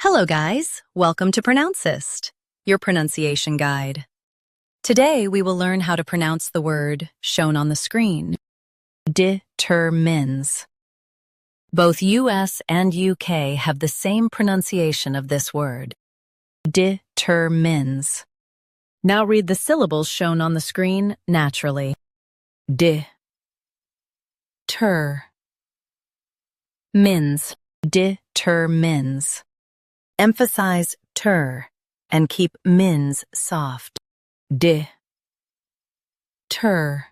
Hello guys, welcome to Pronouncist, your pronunciation guide. Today we will learn how to pronounce the word shown on the screen, determines. Both US and UK have the same pronunciation of this word, determines. Now read the syllables shown on the screen naturally. De, ter, mins, determines. Emphasize ter and keep mins soft. De, ter,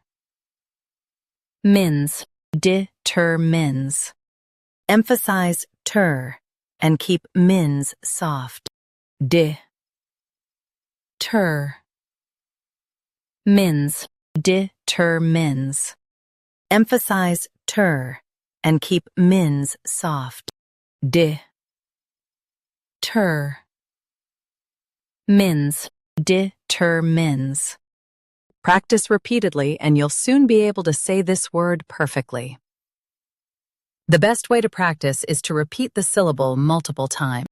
mins, determines. Emphasize ter and keep mins soft. De, ter, mins, determines. Emphasize ter and keep mins soft. De, ter, mins, determines. Practice repeatedly and you'll soon be able to say this word perfectly. The best way to practice is to repeat the syllable multiple times.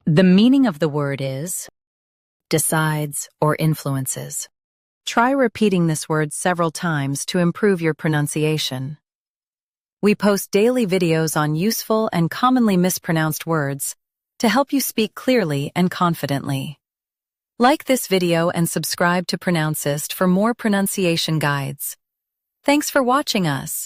The meaning of the word is decides or influences. Try repeating this word several times to improve your pronunciation. We post daily videos on useful and commonly mispronounced words to help you speak clearly and confidently. Like this video and subscribe to Pronouncist for more pronunciation guides. Thanks for watching us.